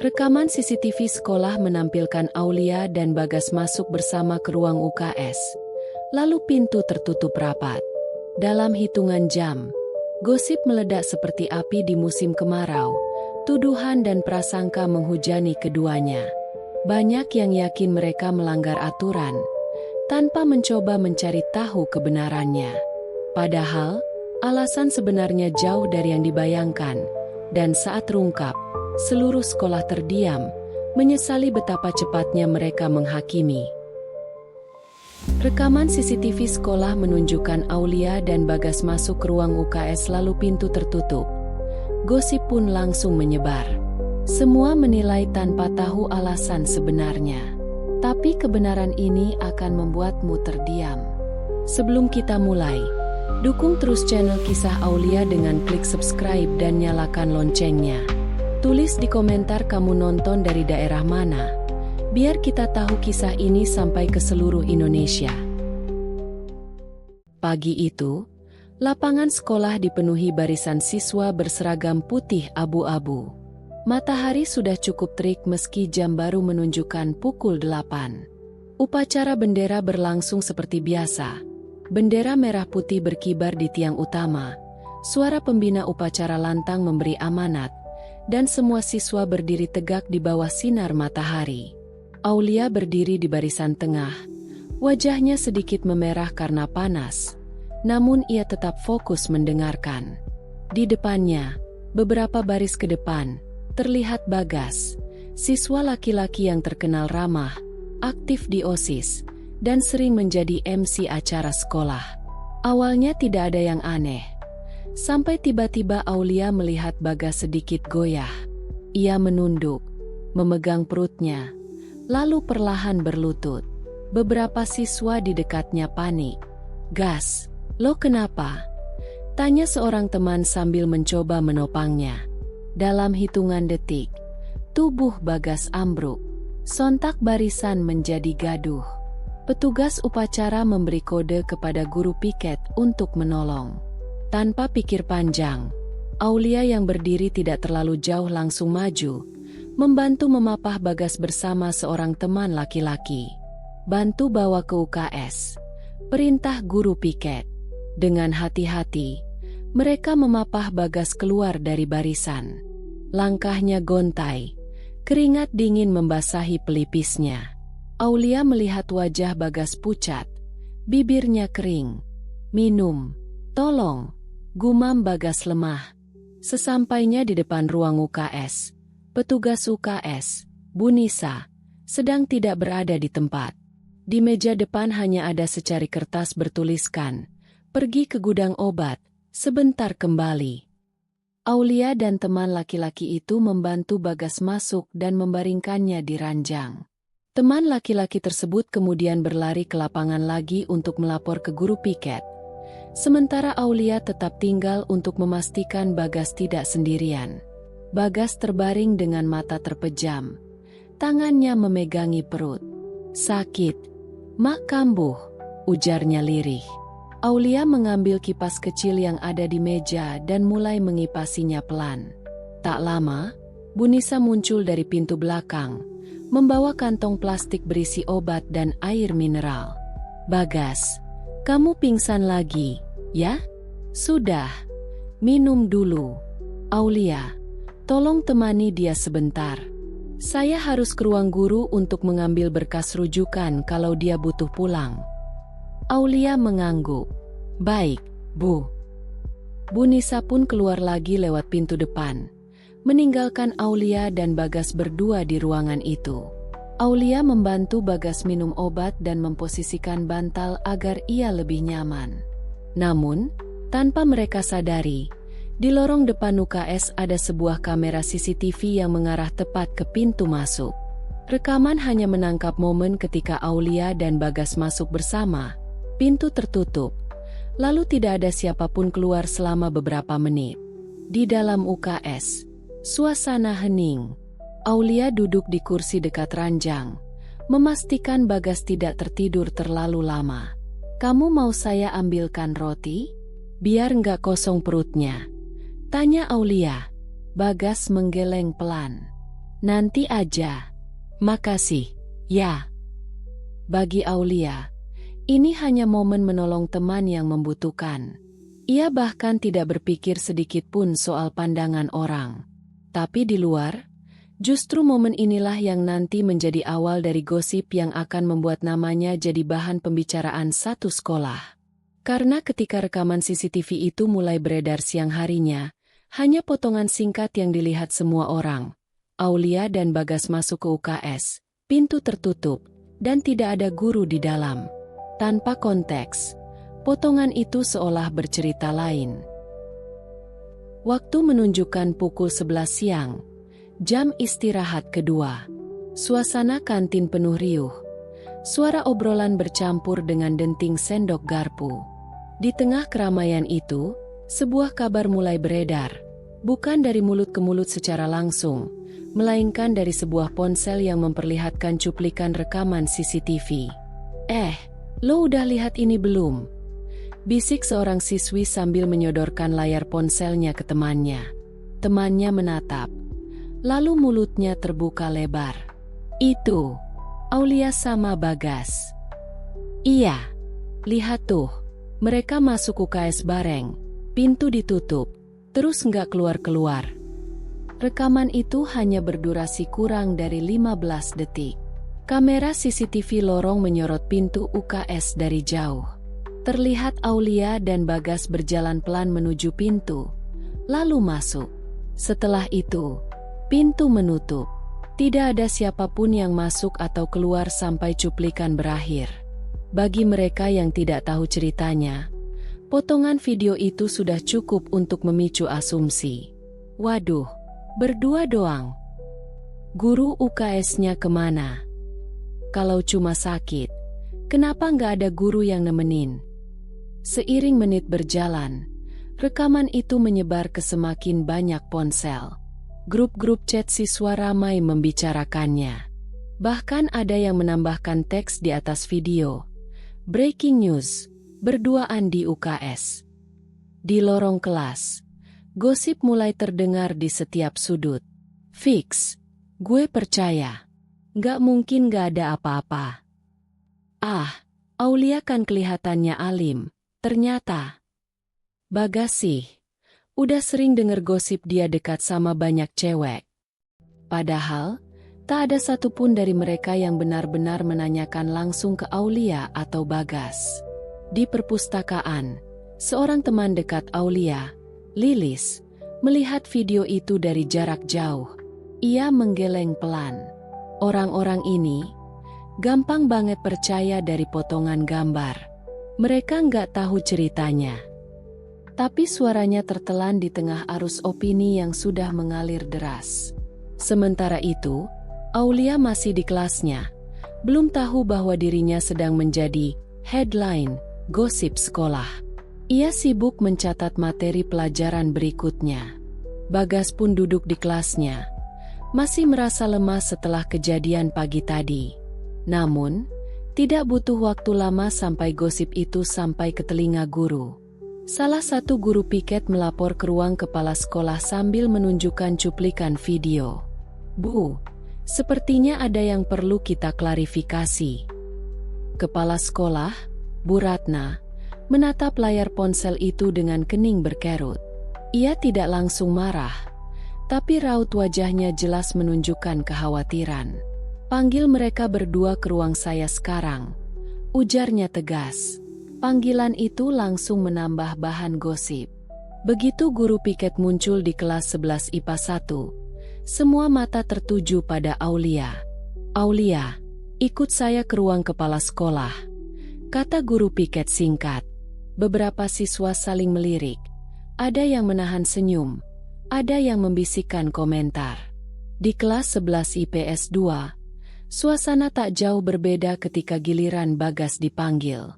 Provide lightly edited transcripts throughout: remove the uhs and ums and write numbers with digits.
Rekaman CCTV sekolah menampilkan Aulia dan Bagas masuk bersama ke ruang UKS. Lalu pintu tertutup rapat. Dalam hitungan jam, gosip meledak seperti api di musim kemarau. Tuduhan dan prasangka menghujani keduanya. Banyak yang yakin mereka melanggar aturan, tanpa mencoba mencari tahu kebenarannya. Padahal, alasan sebenarnya jauh dari yang dibayangkan. Dan saat terungkap, seluruh sekolah terdiam, menyesali betapa cepatnya mereka menghakimi. Rekaman CCTV sekolah menunjukkan Aulia dan Bagas masuk ke ruang UKS lalu pintu tertutup. Gosip pun langsung menyebar. Semua menilai tanpa tahu alasan sebenarnya. Tapi kebenaran ini akan membuatmu terdiam. Sebelum kita mulai, dukung terus channel Kisah Aulia dengan klik subscribe dan nyalakan loncengnya. Tulis di komentar kamu nonton dari daerah mana, biar kita tahu kisah ini sampai ke seluruh Indonesia. Pagi itu, lapangan sekolah dipenuhi barisan siswa berseragam putih abu-abu. Matahari sudah cukup terik meski jam baru menunjukkan pukul 8. Upacara bendera berlangsung seperti biasa. Bendera merah putih berkibar di tiang utama. Suara pembina upacara lantang memberi amanat. Dan semua siswa berdiri tegak di bawah sinar matahari. Aulia berdiri di barisan tengah. Wajahnya sedikit memerah karena panas. Namun ia tetap fokus mendengarkan. Di depannya, beberapa baris ke depan, terlihat Bagas, siswa laki-laki yang terkenal ramah, aktif di OSIS, dan sering menjadi MC acara sekolah. Awalnya tidak ada yang aneh. Sampai tiba-tiba Aulia melihat Bagas sedikit goyah. Ia menunduk, memegang perutnya, lalu perlahan berlutut. Beberapa siswa di dekatnya panik. "Gas, lo kenapa?" tanya seorang teman sambil mencoba menopangnya. Dalam hitungan detik, tubuh Bagas ambruk. Sontak barisan menjadi gaduh. Petugas upacara memberi kode kepada guru piket untuk menolong. Tanpa pikir panjang, Aulia yang berdiri tidak terlalu jauh langsung maju, membantu memapah Bagas bersama seorang teman laki-laki. "Bantu bawa ke UKS," perintah guru piket. Dengan hati-hati, mereka memapah Bagas keluar dari barisan. Langkahnya gontai, keringat dingin membasahi pelipisnya. Aulia melihat wajah Bagas pucat, bibirnya kering. "Minum, tolong," gumam Bagas lemah. Sesampainya di depan ruang UKS, petugas UKS, Bu Nisa, sedang tidak berada di tempat. Di meja depan hanya ada secari kertas bertuliskan, "Pergi ke gudang obat, sebentar kembali." Aulia dan teman laki-laki itu membantu Bagas masuk dan membaringkannya di ranjang. Teman laki-laki tersebut kemudian berlari ke lapangan lagi untuk melapor ke guru piket. Sementara Aulia tetap tinggal untuk memastikan Bagas tidak sendirian. Bagas terbaring dengan mata terpejam. Tangannya memegangi perut. "Sakit, mak kambuh," ujarnya lirih. Aulia mengambil kipas kecil yang ada di meja dan mulai mengipasinya pelan. Tak lama, Bu Nisa muncul dari pintu belakang, membawa kantong plastik berisi obat dan air mineral. "Bagas, kamu pingsan lagi, ya? Sudah, minum dulu. Aulia, tolong temani dia sebentar. Saya harus ke ruang guru untuk mengambil berkas rujukan kalau dia butuh pulang." Aulia mengangguk. "Baik, Bu." Bu Nisa pun keluar lagi lewat pintu depan, meninggalkan Aulia dan Bagas berdua di ruangan itu. Aulia membantu Bagas minum obat dan memposisikan bantal agar ia lebih nyaman. Namun, tanpa mereka sadari, di lorong depan UKS ada sebuah kamera CCTV yang mengarah tepat ke pintu masuk. Rekaman hanya menangkap momen ketika Aulia dan Bagas masuk bersama. Pintu tertutup, lalu tidak ada siapapun keluar selama beberapa menit. Di dalam UKS, suasana hening. Aulia duduk di kursi dekat ranjang, memastikan Bagas tidak tertidur terlalu lama. "Kamu mau saya ambilkan roti? Biar nggak kosong perutnya," tanya Aulia. Bagas menggeleng pelan. Nanti aja. Makasih, ya. Bagi Aulia, ini hanya momen menolong teman yang membutuhkan. Ia bahkan tidak berpikir sedikit pun soal pandangan orang. Tapi di luar, justru momen inilah yang nanti menjadi awal dari gosip yang akan membuat namanya jadi bahan pembicaraan satu sekolah. Karena ketika rekaman CCTV itu mulai beredar siang harinya, hanya potongan singkat yang dilihat semua orang. Aulia dan Bagas masuk ke UKS, pintu tertutup, dan tidak ada guru di dalam. Tanpa konteks, potongan itu seolah bercerita lain. Waktu menunjukkan pukul 11 siang, jam istirahat kedua. Suasana kantin penuh riuh. Suara obrolan bercampur dengan denting sendok garpu. Di tengah keramaian itu, sebuah kabar mulai beredar. Bukan dari mulut ke mulut secara langsung, melainkan dari sebuah ponsel yang memperlihatkan cuplikan rekaman CCTV. Lo udah lihat ini belum? Bisik seorang siswi sambil menyodorkan layar ponselnya ke temannya. Temannya menatap. Lalu mulutnya terbuka lebar. Itu, Aulia sama Bagas. Iya, lihat tuh, mereka masuk UKS bareng, pintu ditutup, terus nggak keluar-keluar. Rekaman itu hanya berdurasi kurang dari 15 detik. Kamera CCTV lorong menyorot pintu UKS dari jauh. Terlihat Aulia dan Bagas berjalan pelan menuju pintu, lalu masuk. Setelah itu, pintu menutup. Tidak ada siapapun yang masuk atau keluar sampai cuplikan berakhir. Bagi mereka yang tidak tahu ceritanya, potongan video itu sudah cukup untuk memicu asumsi. Waduh, berdua doang. Guru UKS-nya kemana? Kalau cuma sakit, kenapa nggak ada guru yang nemenin? Seiring menit berjalan, rekaman itu menyebar ke semakin banyak ponsel. Grup-grup chat siswa ramai membicarakannya. Bahkan ada yang menambahkan teks di atas video. Breaking news, berduaan di UKS. Di lorong kelas, gosip mulai terdengar di setiap sudut. Fix, gue percaya. Nggak mungkin nggak ada apa-apa. Aulia kan kelihatannya alim, ternyata. Bagas sih. Udah sering denger gosip dia dekat sama banyak cewek. Padahal, tak ada satupun dari mereka yang benar-benar menanyakan langsung ke Aulia atau Bagas. Di perpustakaan, seorang teman dekat Aulia, Lilis, melihat video itu dari jarak jauh. Ia menggeleng pelan. Orang-orang ini gampang banget percaya dari potongan gambar. Mereka nggak tahu ceritanya. Tapi suaranya tertelan di tengah arus opini yang sudah mengalir deras. Sementara itu, Aulia masih di kelasnya. Belum tahu bahwa dirinya sedang menjadi headline gosip sekolah. Ia sibuk mencatat materi pelajaran berikutnya. Bagas pun duduk di kelasnya. Masih merasa lemas setelah kejadian pagi tadi. Namun, tidak butuh waktu lama sampai gosip itu sampai ke telinga guru. Salah satu guru piket melapor ke ruang kepala sekolah sambil menunjukkan cuplikan video. Bu, sepertinya ada yang perlu kita klarifikasi. Kepala sekolah, Bu Ratna, menatap layar ponsel itu dengan kening berkerut. Ia tidak langsung marah, tapi raut wajahnya jelas menunjukkan kekhawatiran. Panggil mereka berdua ke ruang saya sekarang, ujarnya tegas. Panggilan itu langsung menambah bahan gosip. Begitu guru piket muncul di kelas 11 IPA 1, semua mata tertuju pada Aulia. Aulia, ikut saya ke ruang kepala sekolah, kata guru piket singkat. Beberapa siswa saling melirik. Ada yang menahan senyum, ada yang membisikkan komentar. Di kelas 11 IPS 2, suasana tak jauh berbeda ketika giliran Bagas dipanggil.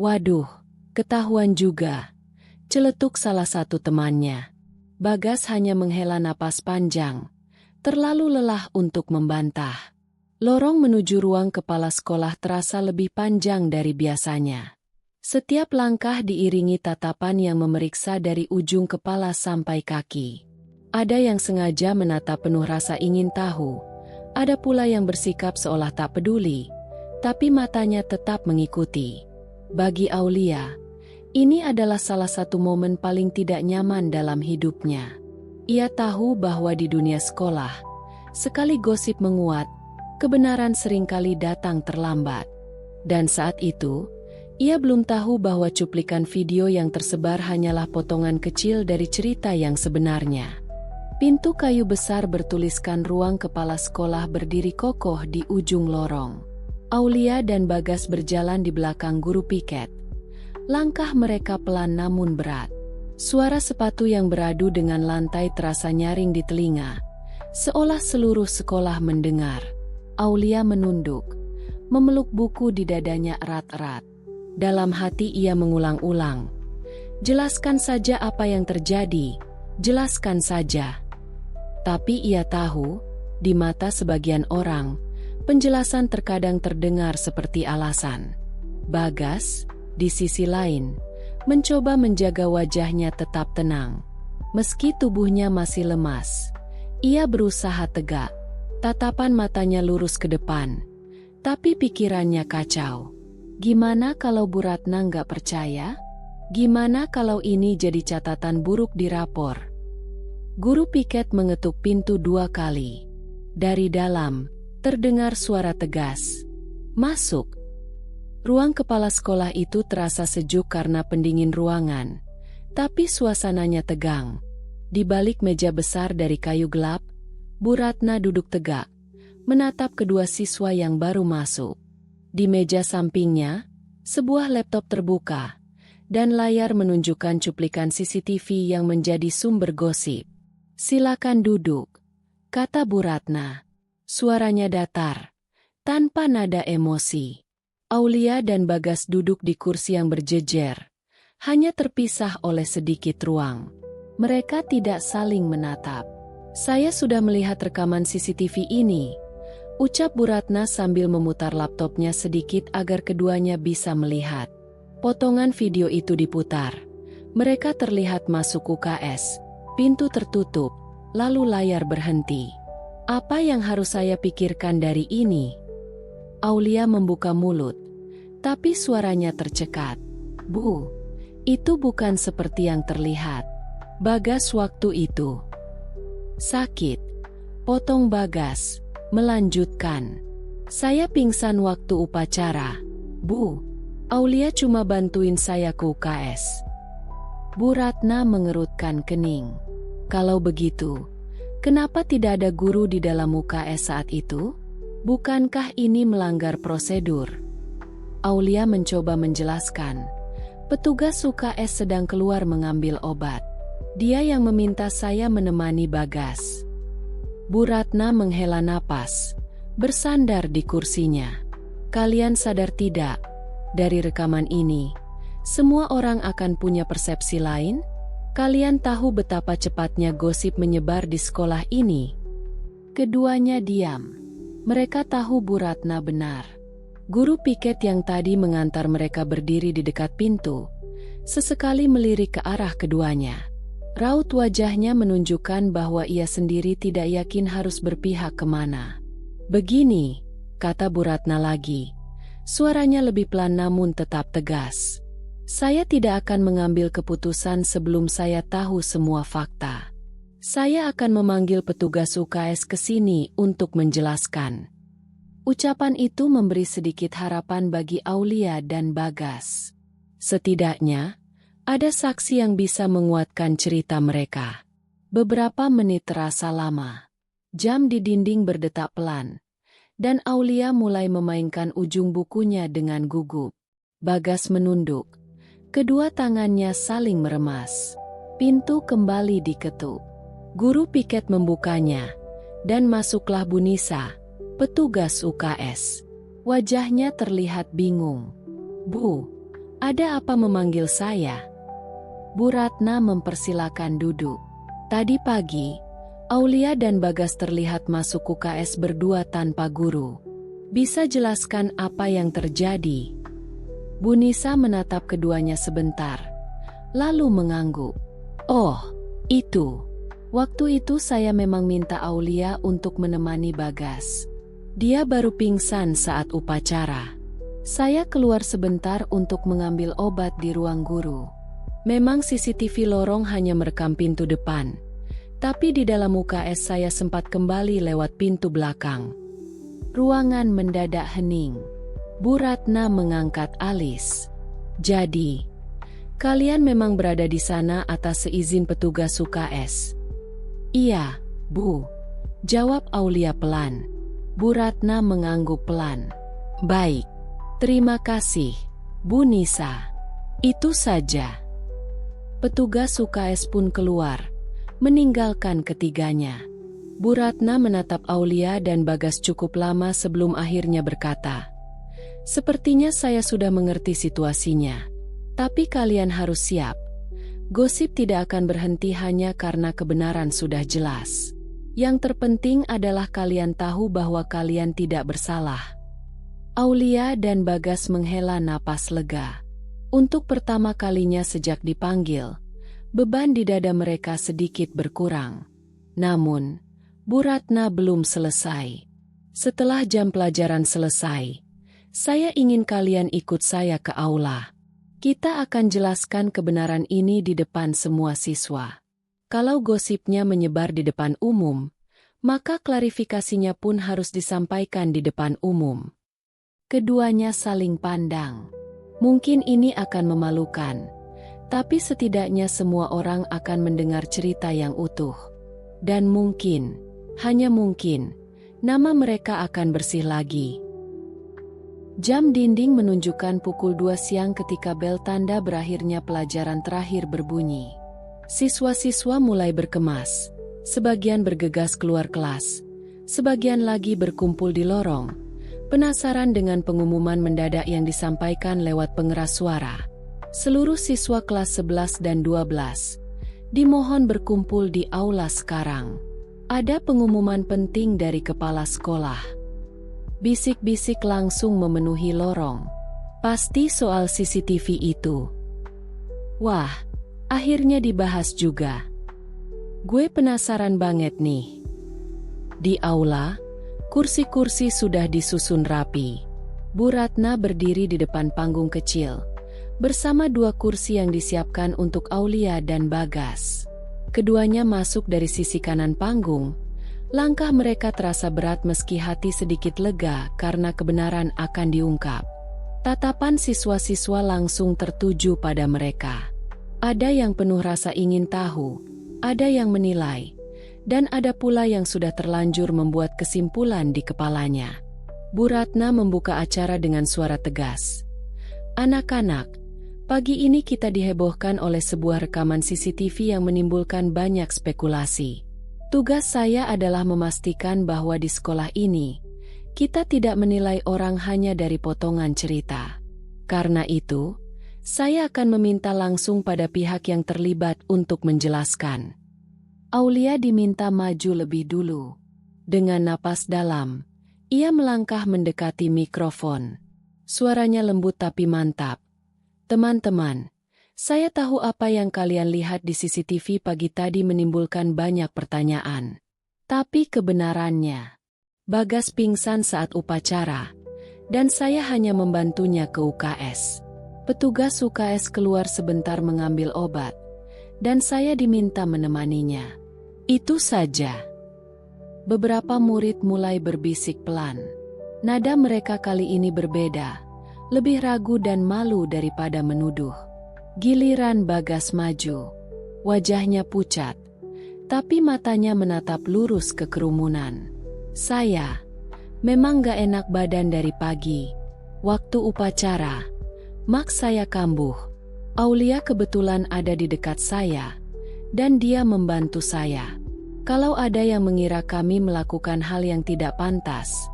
Waduh, ketahuan juga, celetuk salah satu temannya. Bagas hanya menghela napas panjang, terlalu lelah untuk membantah. Lorong menuju ruang kepala sekolah terasa lebih panjang dari biasanya. Setiap langkah diiringi tatapan yang memeriksa dari ujung kepala sampai kaki. Ada yang sengaja menatap penuh rasa ingin tahu, Ada pula yang bersikap seolah tak peduli, tapi matanya tetap mengikuti. Bagi Aulia, ini adalah salah satu momen paling tidak nyaman dalam hidupnya. Ia tahu bahwa di dunia sekolah, sekali gosip menguat, kebenaran seringkali datang terlambat. Dan saat itu, ia belum tahu bahwa cuplikan video yang tersebar hanyalah potongan kecil dari cerita yang sebenarnya. Pintu kayu besar bertuliskan ruang kepala sekolah berdiri kokoh di ujung lorong. Aulia dan Bagas berjalan di belakang guru piket. Langkah mereka pelan namun berat. Suara sepatu yang beradu dengan lantai terasa nyaring di telinga, seolah seluruh sekolah mendengar. Aulia menunduk, memeluk buku di dadanya erat-erat. Dalam hati ia mengulang-ulang, "Jelaskan saja apa yang terjadi, jelaskan saja." Tapi ia tahu, di mata sebagian orang, penjelasan terkadang terdengar seperti alasan. Bagas, di sisi lain, mencoba menjaga wajahnya tetap tenang. Meski tubuhnya masih lemas, ia berusaha tegak. Tatapan matanya lurus ke depan, tapi pikirannya kacau. Gimana kalau Bu Ratna nggak percaya? Gimana kalau ini jadi catatan buruk di rapor? Guru piket mengetuk pintu 2 kali. Dari dalam, terdengar suara tegas, "Masuk." Ruang kepala sekolah itu terasa sejuk karena pendingin ruangan, tapi suasananya tegang. Di balik meja besar dari kayu gelap, Bu Ratna duduk tegak, menatap kedua siswa yang baru masuk. Di meja sampingnya, sebuah laptop terbuka, dan layar menunjukkan cuplikan CCTV yang menjadi sumber gosip. "Silakan duduk," kata Bu Ratna. Suaranya datar, tanpa nada emosi. Aulia dan Bagas duduk di kursi yang berjejer, hanya terpisah oleh sedikit ruang. Mereka tidak saling menatap. "Saya sudah melihat rekaman CCTV ini," ucap Bu Ratna sambil memutar laptopnya sedikit agar keduanya bisa melihat. Potongan video itu diputar. Mereka terlihat masuk UKS, pintu tertutup, lalu layar berhenti. "Apa yang harus saya pikirkan dari ini?" Aulia membuka mulut, tapi suaranya tercekat. "Bu, itu bukan seperti yang terlihat." Bagas waktu itu sakit. Potong Bagas, melanjutkan. "Saya pingsan waktu upacara, Bu. Aulia cuma bantuin saya ke UKS." Bu Ratna mengerutkan kening. "Kalau begitu, kenapa tidak ada guru di dalam UKS saat itu? Bukankah ini melanggar prosedur?" Aulia mencoba menjelaskan. "Petugas UKS sedang keluar mengambil obat. Dia yang meminta saya menemani Bagas." Bu Ratna menghela napas, bersandar di kursinya. "Kalian sadar tidak, dari rekaman ini, semua orang akan punya persepsi lain? Kalian tahu betapa cepatnya gosip menyebar di sekolah ini?" Keduanya diam. Mereka tahu Bu Ratna benar. Guru piket yang tadi mengantar mereka berdiri di dekat pintu, sesekali melirik ke arah keduanya. Raut wajahnya menunjukkan bahwa ia sendiri tidak yakin harus berpihak kemana. "Begini," kata Bu Ratna lagi. Suaranya lebih pelan namun tetap tegas. "Saya tidak akan mengambil keputusan sebelum saya tahu semua fakta. Saya akan memanggil petugas UKS ke sini untuk menjelaskan." Ucapan itu memberi sedikit harapan bagi Aulia dan Bagas. Setidaknya, ada saksi yang bisa menguatkan cerita mereka. Beberapa menit terasa lama. Jam di dinding berdetak pelan, dan Aulia mulai memainkan ujung bukunya dengan gugup. Bagas menunduk. Kedua tangannya saling meremas. Pintu kembali diketuk. Guru piket membukanya, dan masuklah Bu Nisa, petugas UKS. Wajahnya terlihat bingung. "Bu, ada apa memanggil saya?" Bu Ratna mempersilakan duduk. Tadi pagi, Aulia dan Bagas terlihat masuk UKS berdua tanpa guru. "Bisa jelaskan apa yang terjadi?" Bu Nisa menatap keduanya sebentar, lalu mengangguk. "Oh, itu. Waktu itu saya memang minta Aulia untuk menemani Bagas. Dia baru pingsan saat upacara. Saya keluar sebentar untuk mengambil obat di ruang guru. Memang CCTV lorong hanya merekam pintu depan, tapi di dalam UKS saya sempat kembali lewat pintu belakang. Ruangan mendadak hening. Bu Ratna mengangkat alis. Jadi, kalian memang berada di sana atas seizin petugas UKS? Iya, Bu. Jawab Aulia pelan. Bu Ratna mengangguk pelan. Baik. Terima kasih, Bu Nisa. Itu saja. Petugas UKS pun keluar, meninggalkan ketiganya. Bu Ratna menatap Aulia dan Bagas cukup lama sebelum akhirnya berkata, "Sepertinya saya sudah mengerti situasinya. Tapi kalian harus siap. Gosip tidak akan berhenti hanya karena kebenaran sudah jelas. Yang terpenting adalah kalian tahu bahwa kalian tidak bersalah." Aulia dan Bagas menghela napas lega. Untuk pertama kalinya sejak dipanggil, beban di dada mereka sedikit berkurang. Namun, Bu Ratna belum selesai. Setelah jam pelajaran selesai, saya ingin kalian ikut saya ke aula. Kita akan jelaskan kebenaran ini di depan semua siswa. Kalau gosipnya menyebar di depan umum, maka klarifikasinya pun harus disampaikan di depan umum. Keduanya saling pandang. Mungkin ini akan memalukan, tapi setidaknya semua orang akan mendengar cerita yang utuh. Dan mungkin, hanya mungkin, nama mereka akan bersih lagi. Jam dinding menunjukkan pukul 2 siang ketika bel tanda berakhirnya pelajaran terakhir berbunyi. Siswa-siswa mulai berkemas, sebagian bergegas keluar kelas, sebagian lagi berkumpul di lorong, penasaran dengan pengumuman mendadak yang disampaikan lewat pengeras suara. Seluruh siswa kelas 11 dan 12 dimohon berkumpul di aula sekarang. Ada pengumuman penting dari kepala sekolah. Bisik-bisik langsung memenuhi lorong. Pasti soal CCTV itu. Wah, akhirnya dibahas juga. Gue penasaran banget nih. Di aula, kursi-kursi sudah disusun rapi. Bu Ratna berdiri di depan panggung kecil, bersama 2 kursi yang disiapkan untuk Aulia dan Bagas. Keduanya masuk dari sisi kanan panggung. Langkah mereka terasa berat meski hati sedikit lega karena kebenaran akan diungkap. Tatapan siswa-siswa langsung tertuju pada mereka. Ada yang penuh rasa ingin tahu, ada yang menilai, dan ada pula yang sudah terlanjur membuat kesimpulan di kepalanya. Bu Ratna membuka acara dengan suara tegas. Anak-anak, pagi ini kita dihebohkan oleh sebuah rekaman CCTV yang menimbulkan banyak spekulasi. Tugas saya adalah memastikan bahwa di sekolah ini, kita tidak menilai orang hanya dari potongan cerita. Karena itu, saya akan meminta langsung pada pihak yang terlibat untuk menjelaskan. Aulia diminta maju lebih dulu. Dengan napas dalam, ia melangkah mendekati mikrofon. Suaranya lembut tapi mantap. Teman-teman, saya tahu apa yang kalian lihat di CCTV pagi tadi menimbulkan banyak pertanyaan. Tapi kebenarannya, Bagas pingsan saat upacara, dan saya hanya membantunya ke UKS. Petugas UKS keluar sebentar mengambil obat, dan saya diminta menemaninya. Itu saja. Beberapa murid mulai berbisik pelan. Nada mereka kali ini berbeda, lebih ragu dan malu daripada menuduh. Giliran Bagas maju. Wajahnya pucat, tapi matanya menatap lurus ke kerumunan. Saya memang gak enak badan dari pagi. Waktu upacara, mak saya kambuh. Aulia kebetulan ada di dekat saya, dan dia membantu saya. Kalau ada yang mengira kami melakukan hal yang tidak pantas,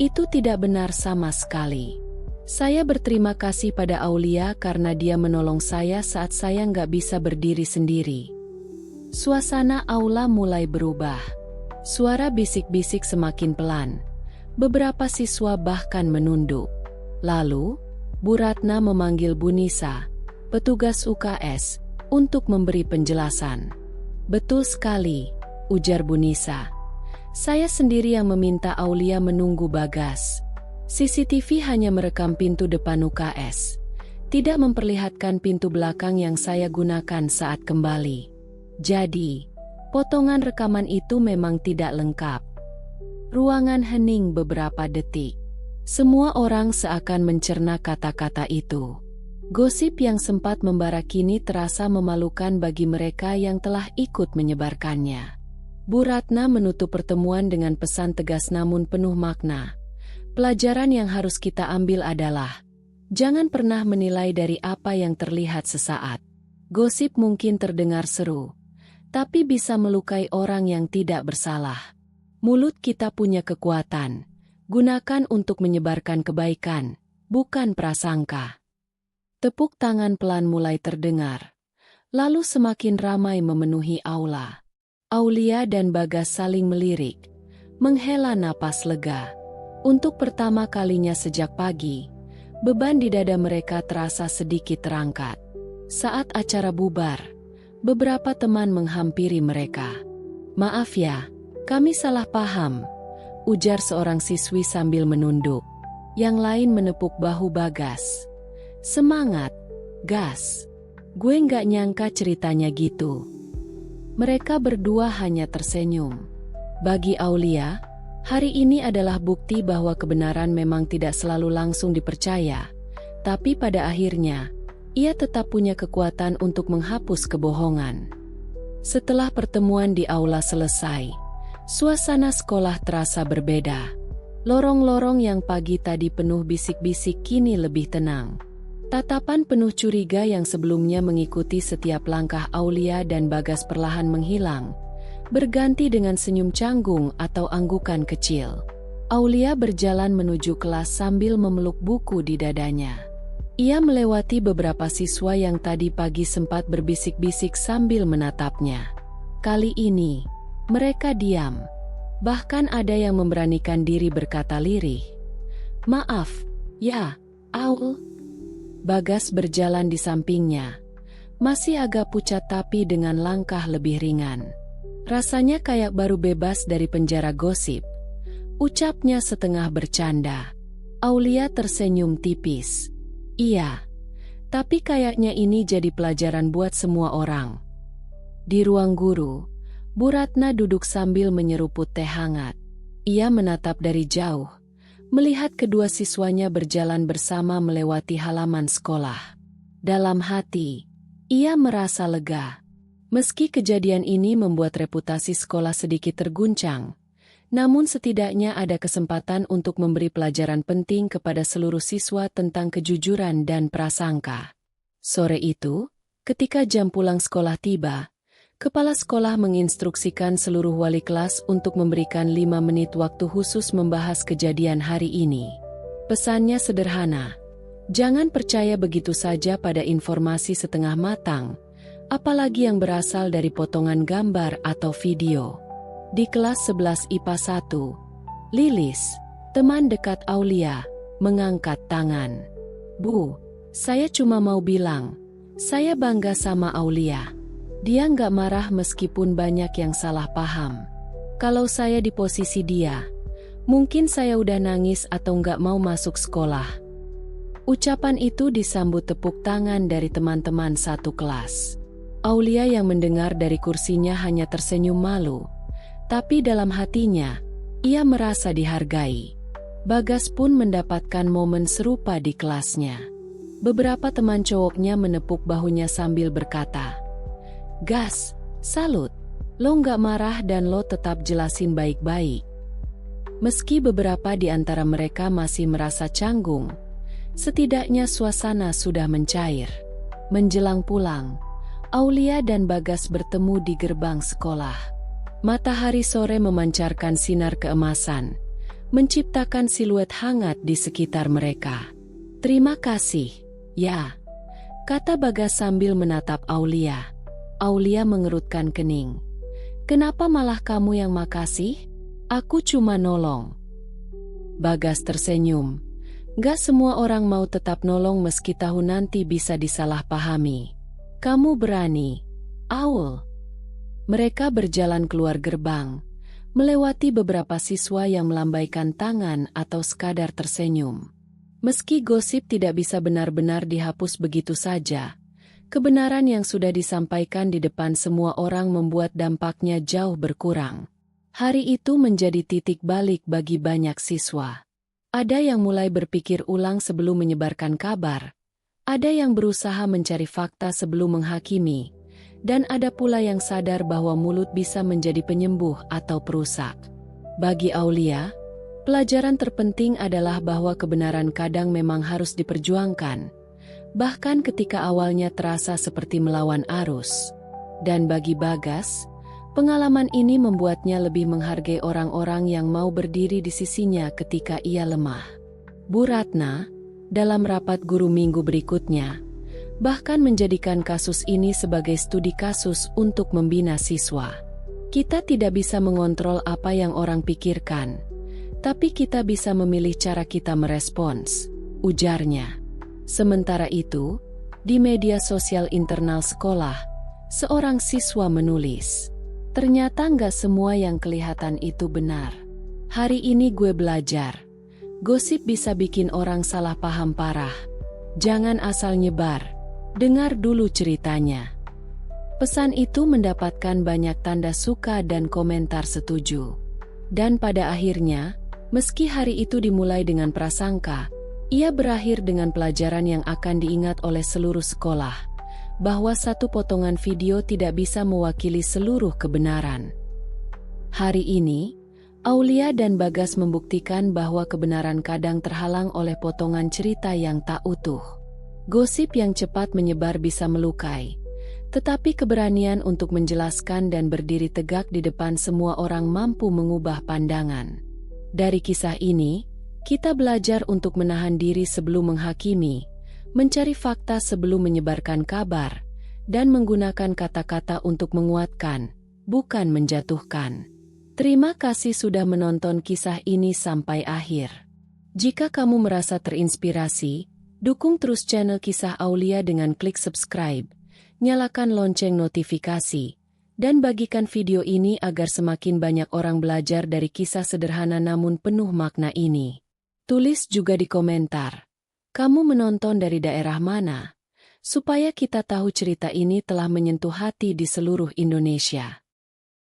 itu tidak benar sama sekali. Saya berterima kasih pada Aulia karena dia menolong saya saat saya nggak bisa berdiri sendiri. Suasana aula mulai berubah. Suara bisik-bisik semakin pelan. Beberapa siswa bahkan menunduk. Lalu, Bu Ratna memanggil Bu Nisa, petugas UKS, untuk memberi penjelasan. Betul sekali, ujar Bu Nisa. Saya sendiri yang meminta Aulia menunggu Bagas. CCTV hanya merekam pintu depan UKS. Tidak memperlihatkan pintu belakang yang saya gunakan saat kembali. Jadi, potongan rekaman itu memang tidak lengkap. Ruangan hening beberapa detik. Semua orang seakan mencerna kata-kata itu. Gosip yang sempat membara kini terasa memalukan bagi mereka yang telah ikut menyebarkannya. Bu Ratna menutup pertemuan dengan pesan tegas namun penuh makna. Pelajaran yang harus kita ambil adalah, jangan pernah menilai dari apa yang terlihat sesaat. Gosip mungkin terdengar seru, tapi bisa melukai orang yang tidak bersalah. Mulut kita punya kekuatan. Gunakan untuk menyebarkan kebaikan, bukan prasangka. Tepuk tangan pelan mulai terdengar. Lalu semakin ramai memenuhi aula. Aulia dan Bagas saling melirik, menghela napas lega. Untuk pertama kalinya sejak pagi, beban di dada mereka terasa sedikit terangkat. Saat acara bubar, beberapa teman menghampiri mereka. Maaf ya, kami salah paham, ujar seorang siswi sambil menunduk. Yang lain menepuk bahu Bagas. Semangat, gas. Gue nggak nyangka ceritanya gitu. Mereka berdua hanya tersenyum. Bagi Aulia, hari ini adalah bukti bahwa kebenaran memang tidak selalu langsung dipercaya. Tapi pada akhirnya, ia tetap punya kekuatan untuk menghapus kebohongan. Setelah pertemuan di aula selesai, suasana sekolah terasa berbeda. Lorong-lorong yang pagi tadi penuh bisik-bisik kini lebih tenang. Tatapan penuh curiga yang sebelumnya mengikuti setiap langkah Aulia dan Bagas perlahan menghilang, berganti dengan senyum canggung atau anggukan kecil. Aulia berjalan menuju kelas sambil memeluk buku di dadanya. Ia melewati beberapa siswa yang tadi pagi sempat berbisik-bisik sambil menatapnya. Kali ini, mereka diam. Bahkan ada yang memberanikan diri berkata lirih. Maaf, ya, Aul. Bagas berjalan di sampingnya. Masih agak pucat tapi dengan langkah lebih ringan. Rasanya kayak baru bebas dari penjara gosip. Ucapnya setengah bercanda. Aulia tersenyum tipis. Iya, tapi kayaknya ini jadi pelajaran buat semua orang. Di ruang guru, Bu Ratna duduk sambil menyeruput teh hangat. Ia menatap dari jauh, melihat kedua siswanya berjalan bersama melewati halaman sekolah. Dalam hati, ia merasa lega. Meski kejadian ini membuat reputasi sekolah sedikit terguncang, namun setidaknya ada kesempatan untuk memberi pelajaran penting kepada seluruh siswa tentang kejujuran dan prasangka. Sore itu, ketika jam pulang sekolah tiba, Kepala sekolah menginstruksikan seluruh wali kelas untuk memberikan 5 menit waktu khusus membahas kejadian hari ini. Pesannya sederhana, jangan percaya begitu saja pada informasi setengah matang, apalagi yang berasal dari potongan gambar atau video. Di kelas 11 IPA 1, Lilis, teman dekat Aulia, mengangkat tangan. Bu, saya cuma mau bilang, saya bangga sama Aulia. Dia nggak marah meskipun banyak yang salah paham. Kalau saya di posisi dia, mungkin saya udah nangis atau nggak mau masuk sekolah. Ucapan itu disambut tepuk tangan dari teman-teman satu kelas. Aulia yang mendengar dari kursinya hanya tersenyum malu. Tapi dalam hatinya, ia merasa dihargai. Bagas pun mendapatkan momen serupa di kelasnya. Beberapa teman cowoknya menepuk bahunya sambil berkata, Gas, salut, lo nggak marah dan lo tetap jelasin baik-baik. Meski beberapa di antara mereka masih merasa canggung, setidaknya suasana sudah mencair. Menjelang pulang, Aulia dan Bagas bertemu di gerbang sekolah. Matahari sore memancarkan sinar keemasan, menciptakan siluet hangat di sekitar mereka. Terima kasih, ya, kata Bagas sambil menatap Aulia. Aulia mengerutkan kening. Kenapa malah kamu yang makasih? Aku cuma nolong. Bagas tersenyum. Gak semua orang mau tetap nolong meski tahu nanti bisa disalahpahami. Kamu berani, Aul. Mereka berjalan keluar gerbang, melewati beberapa siswa yang melambaikan tangan atau sekadar tersenyum. Meski gosip tidak bisa benar-benar dihapus begitu saja, kebenaran yang sudah disampaikan di depan semua orang membuat dampaknya jauh berkurang. Hari itu menjadi titik balik bagi banyak siswa. Ada yang mulai berpikir ulang sebelum menyebarkan kabar, ada yang berusaha mencari fakta sebelum menghakimi, dan ada pula yang sadar bahwa mulut bisa menjadi penyembuh atau perusak. Bagi Aulia, pelajaran terpenting adalah bahwa kebenaran kadang memang harus diperjuangkan, bahkan ketika awalnya terasa seperti melawan arus. Dan bagi Bagas, pengalaman ini membuatnya lebih menghargai orang-orang yang mau berdiri di sisinya ketika ia lemah. Bu Ratna, dalam rapat guru minggu berikutnya, bahkan menjadikan kasus ini sebagai studi kasus untuk membina siswa. Kita tidak bisa mengontrol apa yang orang pikirkan, tapi kita bisa memilih cara kita merespons, ujarnya. Sementara itu, di media sosial internal sekolah, seorang siswa menulis, "Ternyata nggak semua yang kelihatan itu benar. Hari ini gue belajar. Gosip bisa bikin orang salah paham parah. Jangan asal nyebar. Dengar dulu ceritanya." Pesan itu mendapatkan banyak tanda suka dan komentar setuju. Dan pada akhirnya, meski hari itu dimulai dengan prasangka, ia berakhir dengan pelajaran yang akan diingat oleh seluruh sekolah, bahwa satu potongan video tidak bisa mewakili seluruh kebenaran. Hari ini, Aulia dan Bagas membuktikan bahwa kebenaran kadang terhalang oleh potongan cerita yang tak utuh. Gosip yang cepat menyebar bisa melukai, tetapi keberanian untuk menjelaskan dan berdiri tegak di depan semua orang mampu mengubah pandangan. Dari kisah ini, kita belajar untuk menahan diri sebelum menghakimi, mencari fakta sebelum menyebarkan kabar, dan menggunakan kata-kata untuk menguatkan, bukan menjatuhkan. Terima kasih sudah menonton kisah ini sampai akhir. Jika kamu merasa terinspirasi, dukung terus channel Kisah Aulia dengan klik subscribe, nyalakan lonceng notifikasi, dan bagikan video ini agar semakin banyak orang belajar dari kisah sederhana namun penuh makna ini. Tulis juga di komentar, kamu menonton dari daerah mana, supaya kita tahu cerita ini telah menyentuh hati di seluruh Indonesia.